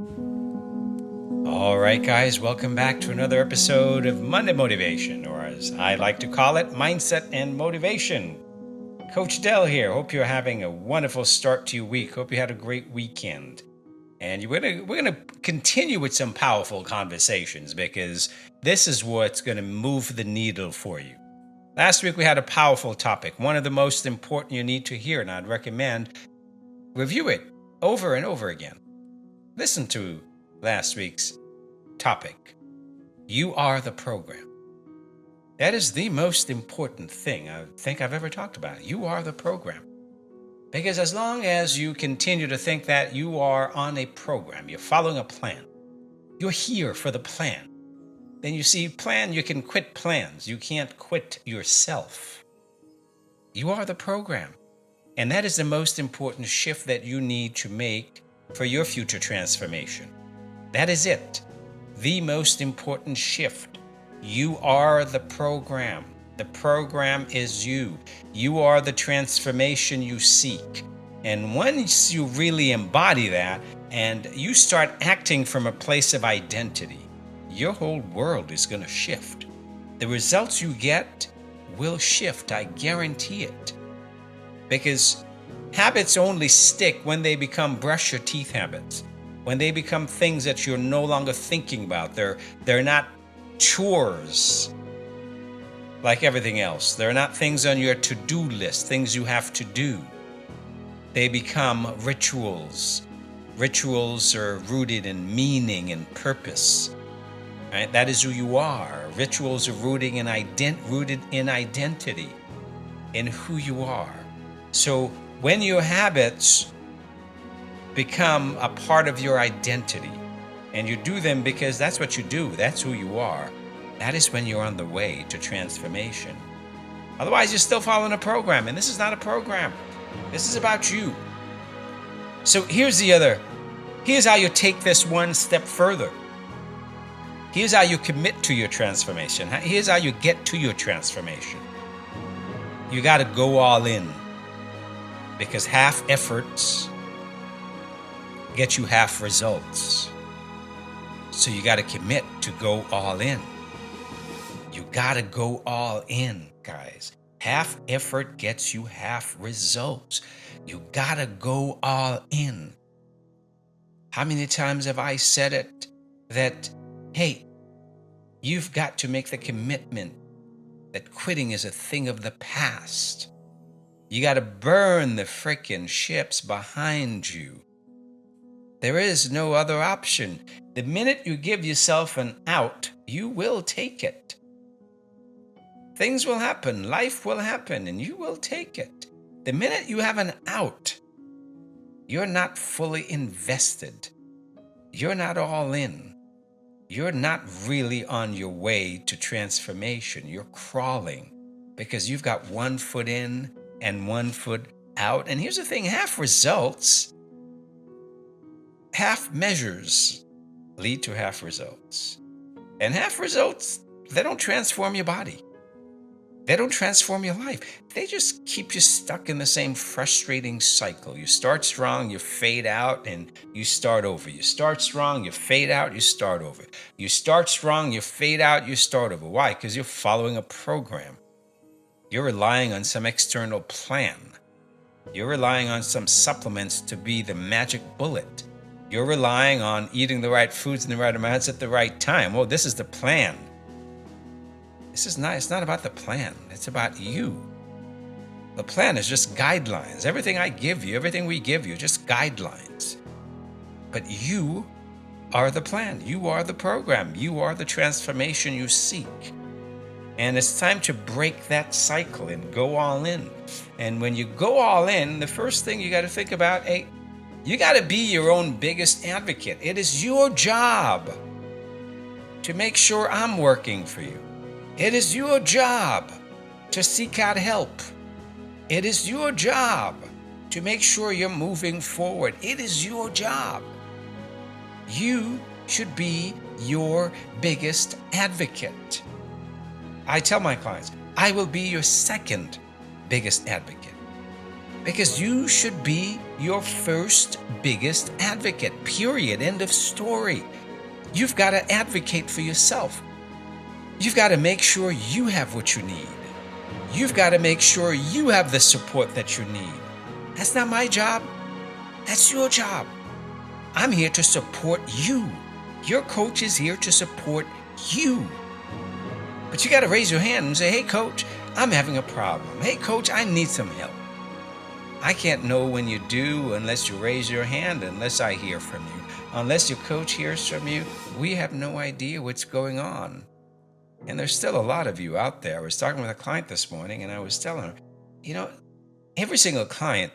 All right, guys, welcome back to another episode of Monday Motivation, or as I like to call it, Mindset and Motivation. Coach Dell here. Hope you're having a wonderful start to your week. Hope you had a great weekend. And we're gonna continue with some powerful conversations because this is what's gonna move the needle for you. Last week we had a powerful topic, one of the most important you need to hear, and I'd recommend review it over and over again. Listen to last week's topic. You are the program. That is the most important thing I think I've ever talked about. You are the program. Because as long as you continue to think that you are on a program, you're following a plan, you're here for the plan, then you see, you can quit plans. You can't quit yourself. You are the program. And that is the most important shift that you need to make for your future transformation. That is it. The most important shift. You are the program. The program is you. You are the transformation you seek. And once you really embody that and you start acting from a place of identity, your whole world is going to shift. The results you get will shift, I guarantee it. Because habits only stick when they become brush your teeth habits. When they become things that you're no longer thinking about. They're not chores like everything else. They're not things on your to-do list, things you have to do. They become rituals. Rituals are rooted in meaning and purpose. Right? That is who you are. Rituals are rooted in identity, in who you are. So when your habits become a part of your identity, and you do them because that's what you do, that's who you are, that is when you're on the way to transformation. Otherwise, you're still following a program, and this is not a program. This is about you. So here's how you take this one step further. Here's how you commit to your transformation. Here's how you get to your transformation. You got to go all in, because half efforts get you half results. So you got to commit to go all in. You got to go all in, guys. Half effort gets you half results. You got to go all in. How many times have I said it that, hey, you've got to make the commitment that quitting is a thing of the past. You got to burn the frickin' ships behind you. There is no other option. The minute you give yourself an out, you will take it. Things will happen, life will happen, and you will take it. The minute you have an out, you're not fully invested. You're not all in. You're not really on your way to transformation. You're crawling because you've got one foot in and one foot out. And here's the thing, half measures lead to half results. And half results, they don't transform your body. They don't transform your life. They just keep you stuck in the same frustrating cycle. You start strong, you fade out, and you start over. You start strong, you fade out, you start over. You start strong, you fade out, you start over. Why? Because you're following a program. You're relying on some external plan. You're relying on some supplements to be the magic bullet. You're relying on eating the right foods in the right amounts at the right time. Well, this is the plan. It's not about the plan. It's about you. The plan is just guidelines. Everything I give you, everything we give you, just guidelines. But you are the plan. You are the program. You are the transformation you seek. And it's time to break that cycle and go all in. And when you go all in, the first thing you got to think about, you got to be your own biggest advocate. It is your job to make sure I'm working for you. It is your job to seek out help. It is your job to make sure you're moving forward. It is your job. You should be your biggest advocate. I tell my clients, I will be your second biggest advocate, because you should be your first biggest advocate, period. End of story. You've got to advocate for yourself. You've got to make sure you have what you need. You've got to make sure you have the support that you need. That's not my job. That's your job. I'm here to support you. Your coach is here to support you. But you got to raise your hand and say, hey, coach, I'm having a problem. Hey, coach, I need some help. I can't know when you do unless you raise your hand, unless I hear from you. Unless your coach hears from you, we have no idea what's going on. And there's still a lot of you out there. I was talking with a client this morning, and I was telling her, every single client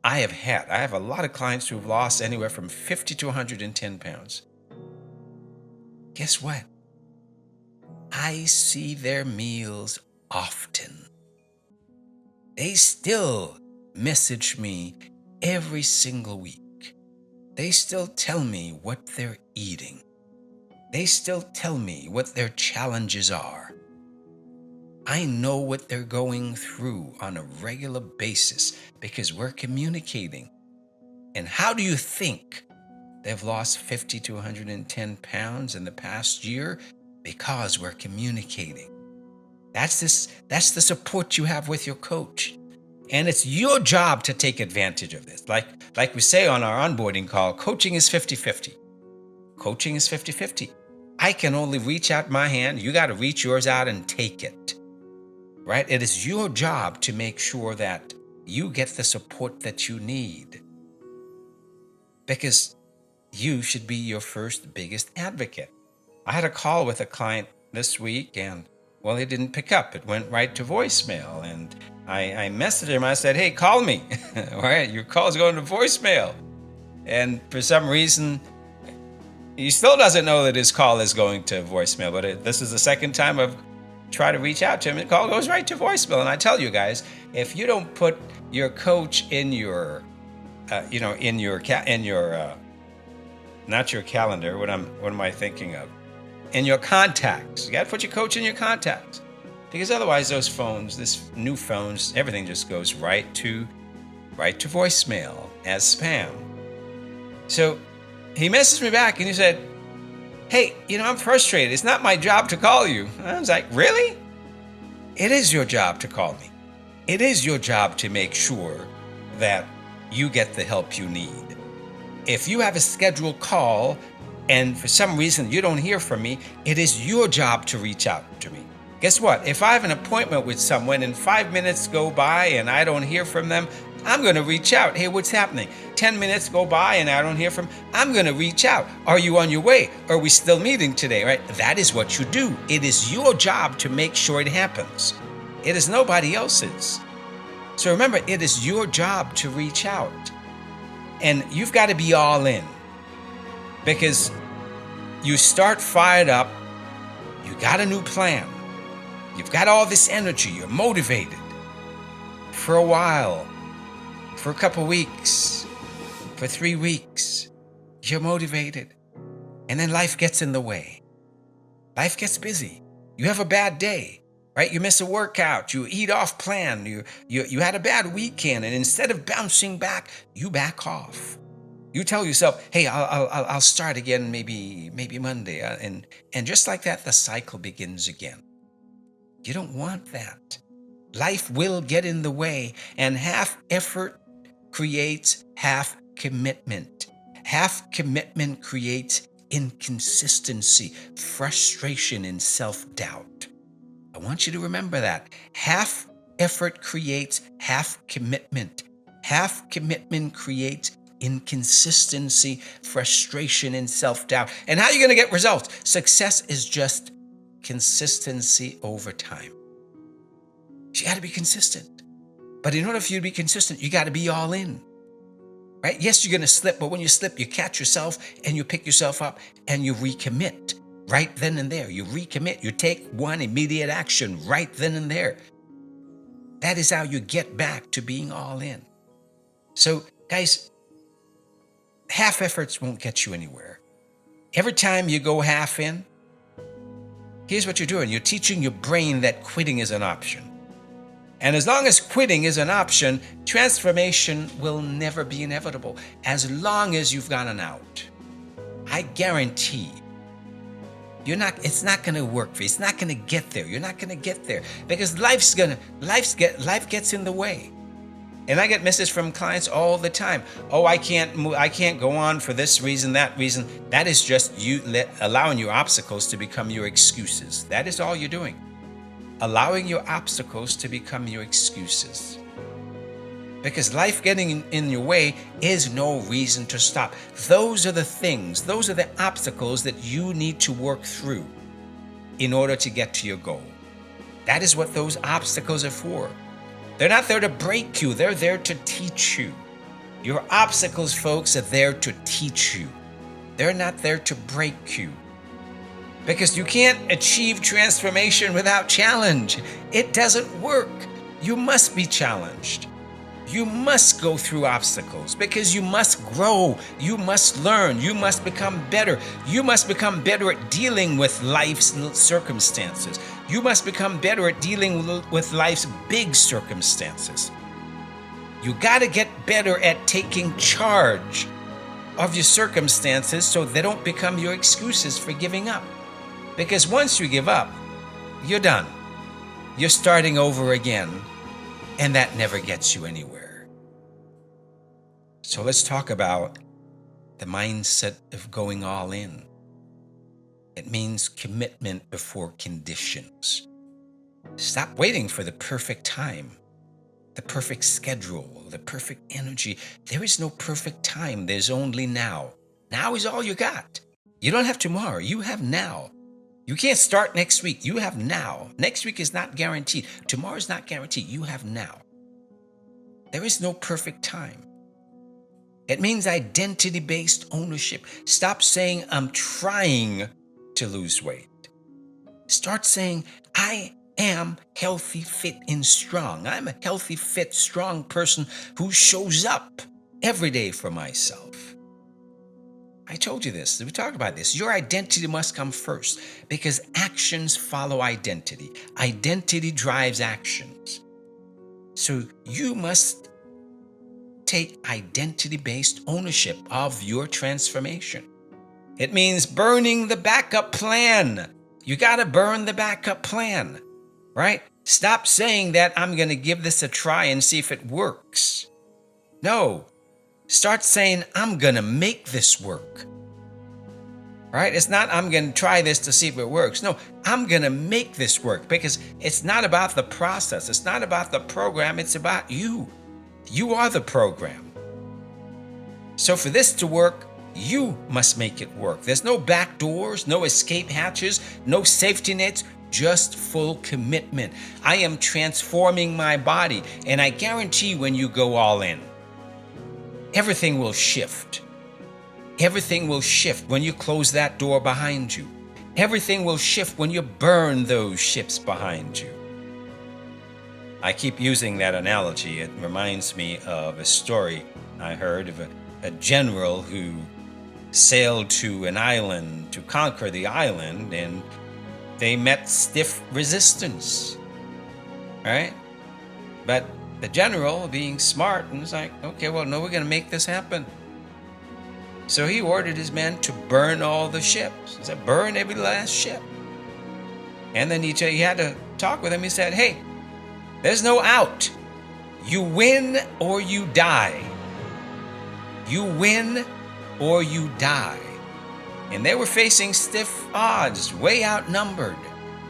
I have a lot of clients who've lost anywhere from 50 to 110 pounds. Guess what? I see their meals often. They still message me every single week. They still tell me what they're eating. They still tell me what their challenges are. I know what they're going through on a regular basis because we're communicating. And how do you think they've lost 50 to 110 pounds in the past year? Because we're communicating. That's the support you have with your coach. And it's your job to take advantage of this. Like we say on our onboarding call, coaching is 50-50. Coaching is 50-50. I can only reach out my hand. You got to reach yours out and take it. Right? It is your job to make sure that you get the support that you need. Because you should be your first biggest advocate. I had a call with a client this week and, he didn't pick up. It went right to voicemail. And I messaged him. I said, hey, call me. All right, your call's going to voicemail. And for some reason, he still doesn't know that his call is going to voicemail. But this is the second time I've tried to reach out to him. The call goes right to voicemail. And I tell you guys, if you don't put your coach in your, not your calendar. What am I thinking of? In your contacts. You got to put your coach in your contacts. Because otherwise those phones, new phones, everything just goes right to voicemail as spam. So he messaged me back and he said, hey, I'm frustrated. It's not my job to call you. I was like, really? It is your job to call me. It is your job to make sure that you get the help you need. If you have a scheduled call and for some reason you don't hear from me, it is your job to reach out to me. Guess what? If I have an appointment with someone and 5 minutes go by and I don't hear from them, I'm going to reach out. Hey, what's happening? 10 minutes go by and I don't hear from them, I'm going to reach out. Are you on your way? Are we still meeting today? Right? That is what you do. It is your job to make sure it happens. It is nobody else's. So remember, it is your job to reach out. And you've got to be all in. Because you start fired up, you got a new plan, you've got all this energy, you're motivated. For a while, for a couple weeks, for 3 weeks, you're motivated. And then life gets in the way. Life gets busy. You have a bad day, right? You miss a workout, you eat off plan, you had a bad weekend, and instead of bouncing back, you back off. You tell yourself, hey, I'll start again maybe Monday. And just like that, the cycle begins again. You don't want that. Life will get in the way, and half effort creates half commitment. Half commitment creates inconsistency, frustration, and self-doubt. I want you to remember that. Half effort creates half commitment. Half commitment creates inconsistency, frustration, and self-doubt. And how are you going to get results? Success is just consistency over time. You got to be consistent. But in order for you to be consistent, you got to be all in. Right? Yes, you're going to slip, but when you slip, you catch yourself and you pick yourself up and you recommit right then and there. You recommit. You take one immediate action right then and there. That is how you get back to being all in. So, guys, half efforts won't get you anywhere. Every time you go half in, here's what you're doing. You're teaching your brain that quitting is an option. And as long as quitting is an option, transformation will never be inevitable. As long as you've got an out, I guarantee it's not going to work for you. It's not going to get there. You're not going to get there because life gets in the way. And I get messages from clients all the time. Oh, I can't go on for this reason, that reason. That is just you allowing your obstacles to become your excuses. That is all you're doing. Allowing your obstacles to become your excuses. Because life getting in your way is no reason to stop. Those are the obstacles that you need to work through in order to get to your goal. That is what those obstacles are for. They're not there to break you, they're there to teach you. Your obstacles, folks, are there to teach you. They're not there to break you. Because you can't achieve transformation without challenge. It doesn't work. You must be challenged. You must go through obstacles because you must grow. You must learn. You must become better. You must become better at dealing with life's circumstances. You must become better at dealing with life's big circumstances. You got to get better at taking charge of your circumstances so they don't become your excuses for giving up. Because once you give up, you're done. You're starting over again, and that never gets you anywhere. So let's talk about the mindset of going all in. It means commitment before conditions. Stop waiting for the perfect time, the perfect schedule, the perfect energy. There is no perfect time. There's only now. Now is all you got. You don't have tomorrow. You have now. You can't start next week. You have now. Next week is not guaranteed. Tomorrow is not guaranteed. You have now. There is no perfect time. It means identity-based ownership. Stop saying, I'm trying to lose weight. Start saying, I am healthy, fit, and strong. I'm a healthy, fit, strong person who shows up every day for myself. I told you this. We talked about this. Your identity must come first because actions follow identity. Identity drives actions. So you must take identity-based ownership of your transformation. It means burning the backup plan. You got to burn the backup plan, right? Stop saying that I'm going to give this a try and see if it works. No. Start saying, I'm going to make this work. Right? It's not, I'm going to try this to see if it works. No, I'm going to make this work because it's not about the process. It's not about the program. It's about you. You are the program. So for this to work, you must make it work. There's no back doors, no escape hatches, no safety nets, just full commitment. I am transforming my body, and I guarantee when you go all in, everything will shift. Everything will shift when you close that door behind you. Everything will shift when you burn those ships behind you. I keep using that analogy. It reminds me of a story I heard of a general who sailed to an island to conquer the island, and they met stiff resistance, right? But the general, being smart, and was like, okay, well, no, we're going to make this happen. So he ordered his men to burn all the ships. He said, burn every last ship. And then he had to talk with him. He said, hey, there's no out. You win or you die. You win or you die. And they were facing stiff odds, way outnumbered.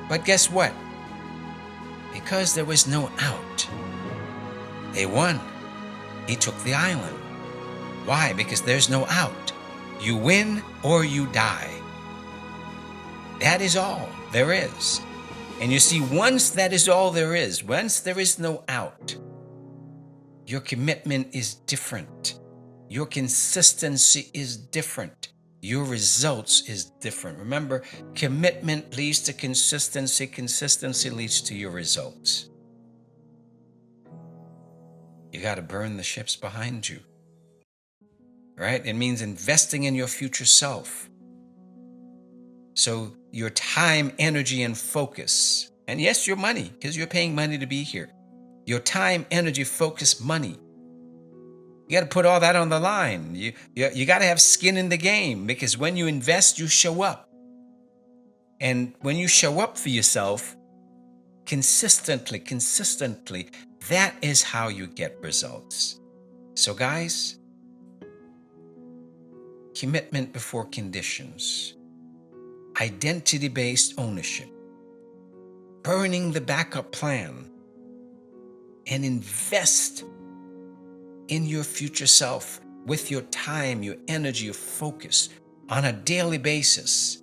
But guess what? Because there was no out, they won. He took the island. Why? Because there's no out. You win or you die. That is all there is. And you see, once that is all there is, once there is no out, your commitment is different. Your consistency is different. Your results is different. Remember, commitment leads to consistency. Consistency leads to your results. You got to burn the ships behind you. Right? It means investing in your future self. So your time, energy, and focus, and yes, your money, because you're paying money to be here. your time, energy, focus, money. You got to put all that on the line. You got to have skin in the game, because when you invest, you show up. And when you show up for yourself consistently, that is how you get results. So guys, commitment before conditions, identity-based ownership, burning the backup plan, and invest in your future self with your time, your energy, your focus on a daily basis.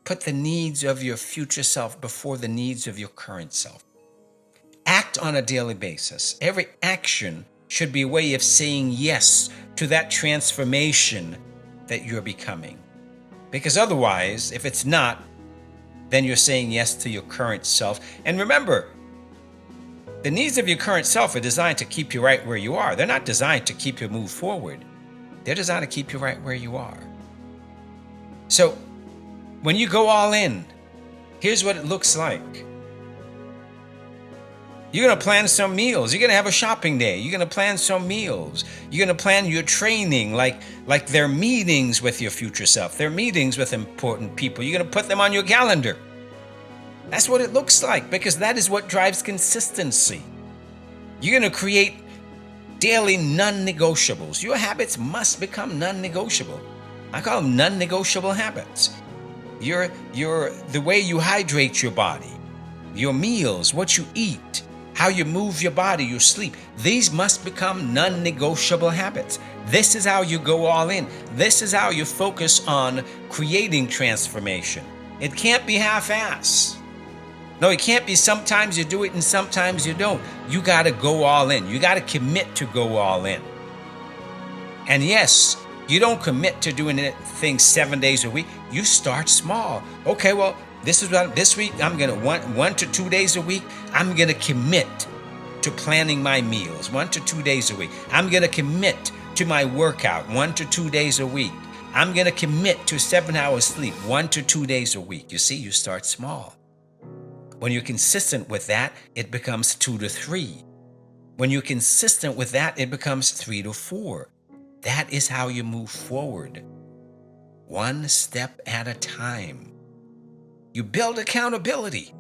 Put the needs of your future self before the needs of your current self. Act on a daily basis. Every action should be a way of saying yes to that transformation that you're becoming. Because otherwise, if it's not, then you're saying yes to your current self. And remember, the needs of your current self are designed to keep you right where you are. They're not designed to keep you move forward. They're designed to keep you right where you are. So when you go all in, here's what it looks like. You're going to plan some meals. You're going to have a shopping day. You're going to plan some meals. You're going to plan your training like they're meetings with your future self. They're meetings with important people. You're going to put them on your calendar. That's what it looks like, because that is what drives consistency. You're going to create daily non-negotiables. Your habits must become non-negotiable. I call them non-negotiable habits. The way you hydrate your body, your meals, what you eat, how you move your body, your sleep. These must become non-negotiable habits. This is how you go all in. This is how you focus on creating transformation. It can't be half-ass. No, it can't be sometimes you do it and sometimes you don't. You got to go all in. You got to commit to go all in. And yes, you don't commit to doing things 7 days a week. You start small. Okay, well, this week I'm going to 1 to 2 days a week. I'm going to commit to planning my meals 1 to 2 days a week. I'm going to commit to my workout 1 to 2 days a week. I'm going to commit to 7 hours sleep 1 to 2 days a week. You see, you start small. When you're consistent with that, it becomes 2 to 3. When you're consistent with that, it becomes 3 to 4. That is how you move forward. One step at a time. You build accountability.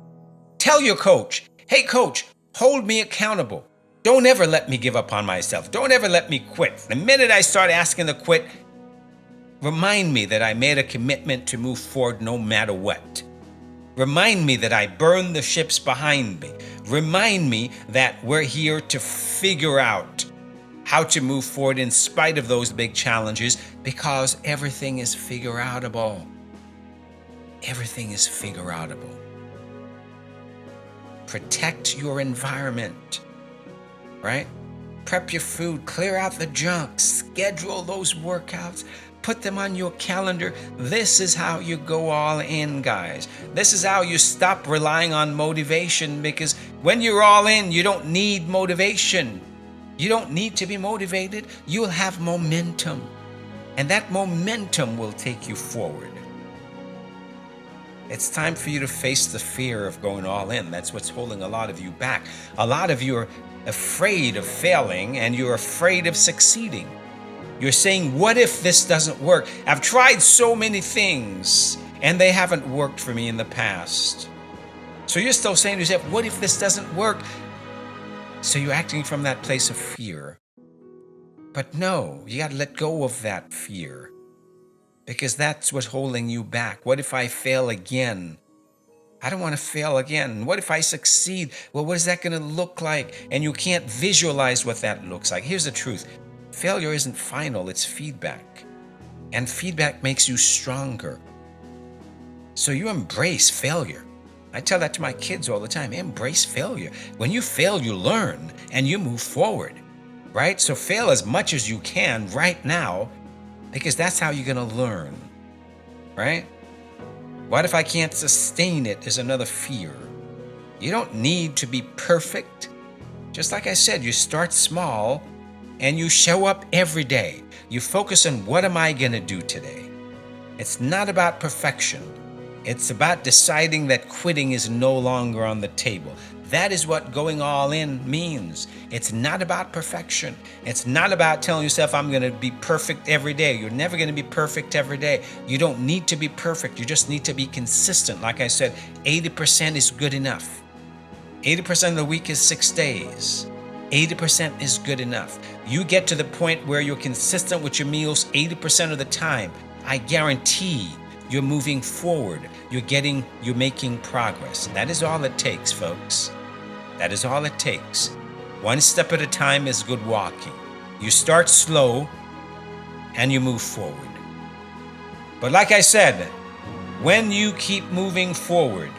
Tell your coach, hey coach, hold me accountable. Don't ever let me give up on myself. Don't ever let me quit. The minute I start asking to quit, remind me that I made a commitment to move forward no matter what. Remind me that I burned the ships behind me. Remind me that we're here to figure out how to move forward in spite of those big challenges, because everything is figure-outable. Everything is figure-outable. Protect your environment, right? Prep your food, clear out the junk, schedule those workouts, put them on your calendar. This is how you go all in, guys. This is how you stop relying on motivation, because when you're all in, you don't need motivation. You don't need to be motivated. You'll have momentum, and that momentum will take you forward. It's time for you to face the fear of going all in. That's what's holding a lot of you back. A lot of you are afraid of failing, and you're afraid of succeeding. You're saying, what if this doesn't work? I've tried so many things, and they haven't worked for me in the past. So you're still saying to yourself, what if this doesn't work? So you're acting from that place of fear. But no, you got to let go of that fear, because that's what's holding you back. What if I fail again? I don't want to fail again. What if I succeed? Well, what is that going to look like? And you can't visualize what that looks like. Here's the truth. Failure isn't final, it's feedback. And feedback makes you stronger. So you embrace failure. I tell that to my kids all the time. Embrace failure. When you fail, you learn and you move forward, right? So fail as much as you can right now, because that's how you're going to learn, right? What if I can't sustain it is another fear. You don't need to be perfect. Just like I said, you start small and you show up every day. You focus on, what am I going to do today? It's not about perfection. It's about deciding that quitting is no longer on the table. That is what going all in means. It's not about perfection. It's not about telling yourself, I'm going to be perfect every day. You're never going to be perfect every day. You don't need to be perfect. You just need to be consistent. Like I said, 80% is good enough. 80% of the week is 6 days. 80% is good enough. You get to the point where you're consistent with your meals 80% of the time. I guarantee you're moving forward. You're making progress. That is all it takes, folks. That is all it takes. One step at a time is good walking. You start slow and you move forward. But like I said, when you keep moving forward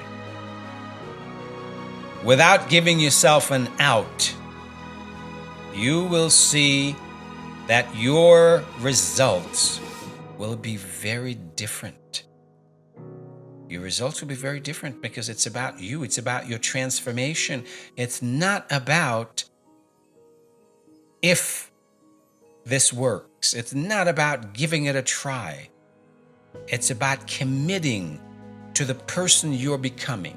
without giving yourself an out, you will see that your results will be very different. Your results will be very different because it's about you. It's about your transformation. It's not about if this works. It's not about giving it a try. It's about committing to the person you're becoming,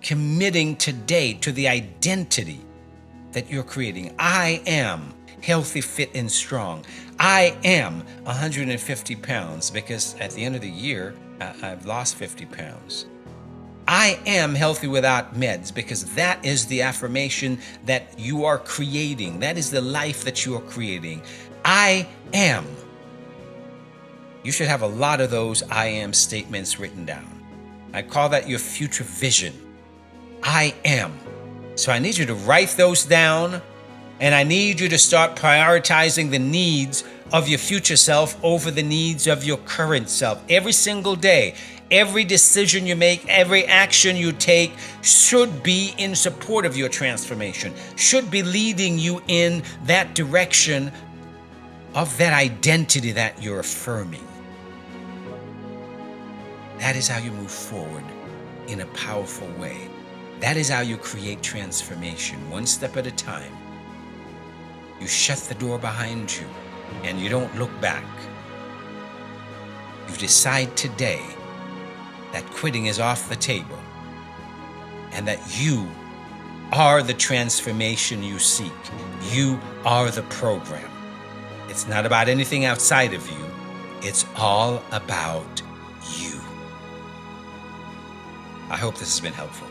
committing today to the identity that you're creating. I am healthy, fit, and strong. I am 150 pounds because at the end of the year, I've lost 50 pounds. I am healthy without meds because that is the affirmation that you are creating. That is the life that you are creating. I am. You should have a lot of those I am statements written down. I call that your future vision. I am. So I need you to write those down, and I need you to start prioritizing the needs of your future self over the needs of your current self. Every single day, every decision you make, every action you take should be in support of your transformation, should be leading you in that direction of that identity that you're affirming. That is how you move forward in a powerful way. That is how you create transformation, one step at a time. You shut the door behind you and you don't look back. You decide today that quitting is off the table and that you are the transformation you seek. You are the program. It's not about anything outside of you. It's all about you. I hope this has been helpful.